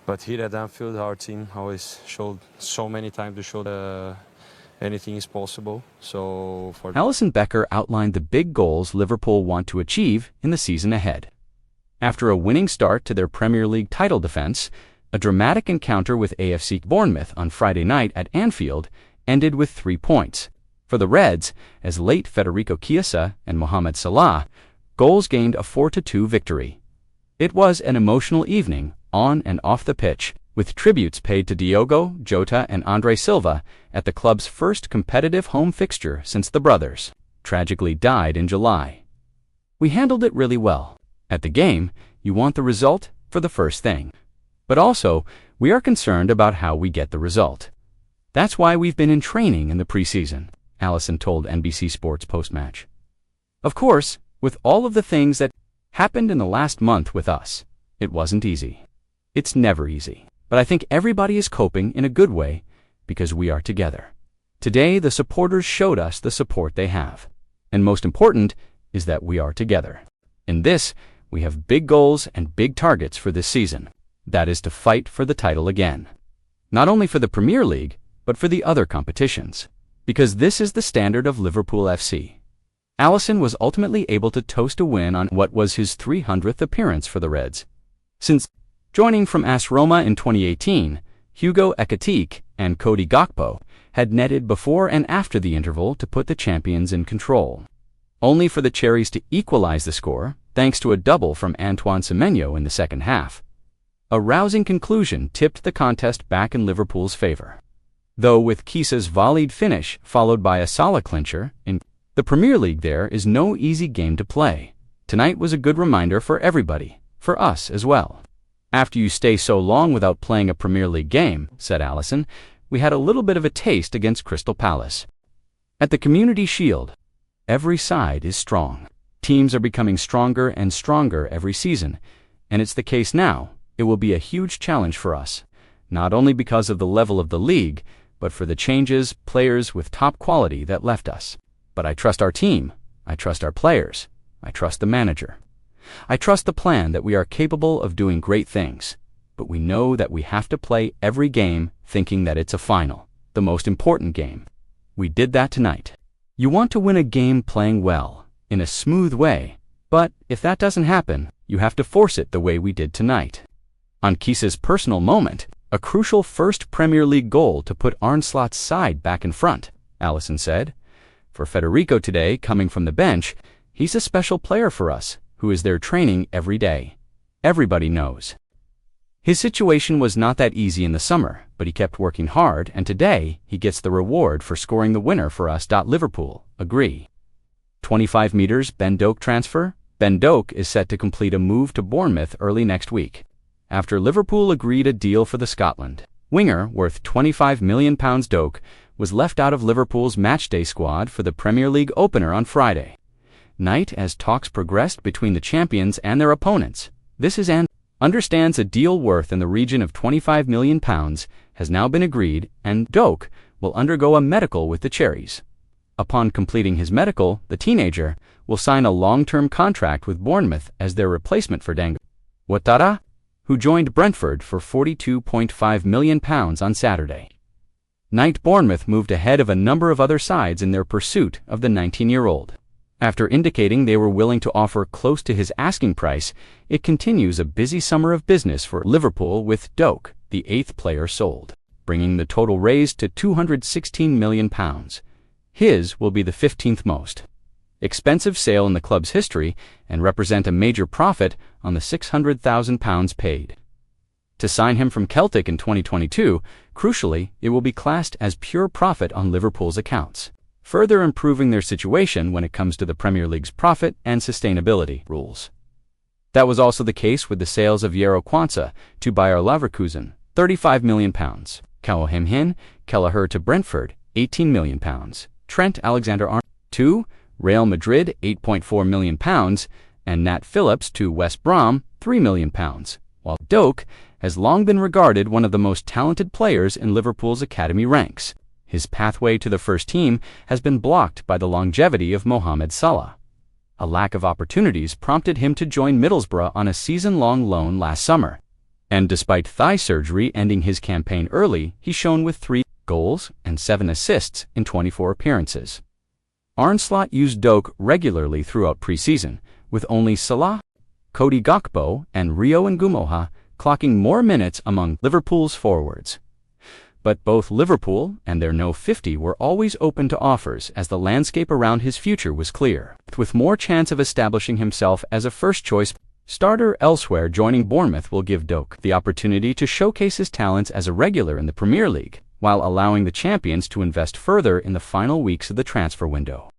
But here at Anfield, our team always showed so many times to show that anything is possible. So Alisson Becker outlined the big goals Liverpool want to achieve in the season ahead. After a winning start to their Premier League title defense, a dramatic encounter with AFC Bournemouth on Friday night at Anfield ended with 3 points. For the Reds, as late Federico Chiesa and Mohamed Salah, goals gained a 4-2 victory. It was an emotional evening, on and off the pitch, with tributes paid to Diogo Jota and Andre Silva at the club's first competitive home fixture since the brothers tragically died in July. We handled it really well. At the game, you want the result for the first thing. But also, we are concerned about how we get the result. That's why we've been in training in the preseason, Alisson told NBC Sports post-match. Of course, with all of the things that happened in the last month with us, it wasn't easy. It's never easy. But I think everybody is coping in a good way because we are together. Today, the supporters showed us the support they have. And most important is that we are together. In this, we have big goals and big targets for this season. That is to fight for the title again. Not only for the Premier League, but for the other competitions. Because this is the standard of Liverpool FC. Alisson was ultimately able to toast a win on what was his 300th appearance for the Reds. Since joining from AS Roma in 2018, Hugo Ekitike and Cody Gakpo had netted before and after the interval to put the champions in control. Only for the Cherries to equalize the score, thanks to a double from Antoine Semenyo in the second half. A rousing conclusion tipped the contest back in Liverpool's favor. Though with Chiesa's volleyed finish followed by a Salah clincher, in the Premier League there is no easy game to play. Tonight was a good reminder for everybody, for us as well. After you stay so long without playing a Premier League game, said Alisson, we had a little bit of a taste against Crystal Palace. At the Community Shield, every side is strong. Teams are becoming stronger and stronger every season, and it's the case now. It will be a huge challenge for us, not only because of the level of the league, but for the changes, players with top quality that left us. But I trust our team, I trust our players, I trust the manager. I trust the plan that we are capable of doing great things, but we know that we have to play every game thinking that it's a final, the most important game. We did that tonight. You want to win a game playing well, in a smooth way, but if that doesn't happen, you have to force it the way we did tonight. On Chiesa's personal moment, a crucial first Premier League goal to put Arne Slot's side back in front, Alisson said. For Federico today, coming from the bench, he's a special player for us, who is there training every day. Everybody knows. His situation was not that easy in the summer, but he kept working hard, and today he gets the reward for scoring the winner for us. Liverpool agree. 25 meters Ben Doak transfer. Ben Doak is set to complete a move to Bournemouth early next week, after Liverpool agreed a deal for the Scotland winger worth £25 million. Doak was left out of Liverpool's matchday squad for the Premier League opener on Friday night as talks progressed between the champions and their opponents. This is understands a deal worth in the region of £25 million has now been agreed, and Doak will undergo a medical with the Cherries. Upon completing his medical, the teenager will sign a long-term contract with Bournemouth as their replacement for Diogo Jota, who joined Brentford for £42.5 million on Saturday night. Bournemouth moved ahead of a number of other sides in their pursuit of the 19-year-old. After indicating they were willing to offer close to his asking price, it continues a busy summer of business for Liverpool with Doak, the 8th player sold, bringing the total raised to £216 million. His will be the 15th most expensive sale in the club's history and represent a major profit on the £600,000 paid. To sign him from Celtic in 2022, crucially, it will be classed as pure profit on Liverpool's accounts, further improving their situation when it comes to the Premier League's profit and sustainability rules. That was also the case with the sales of Yero Kwanzaa to Bayer Leverkusen, £35 million, Kao Hemhin Kelleher to Brentford, £18 million, Trent Alexander-Arnold to Real Madrid, £8.4 million, and Nat Phillips to West Brom, £3 million, while Doak has long been regarded one of the most talented players in Liverpool's academy ranks. His pathway to the first team has been blocked by the longevity of Mohamed Salah. A lack of opportunities prompted him to join Middlesbrough on a season-long loan last summer. And despite thigh surgery ending his campaign early, he shone with 3 goals and 7 assists in 24 appearances. Arne Slot used Doak regularly throughout pre-season, with only Salah, Cody, Gakpo, and Rio Ngumoha clocking more minutes among Liverpool's forwards. But both Liverpool and their No 50 were always open to offers, as the landscape around his future was clear. With more chance of establishing himself as a first-choice starter elsewhere, joining Bournemouth will give Doak the opportunity to showcase his talents as a regular in the Premier League, while allowing the champions to invest further in the final weeks of the transfer window.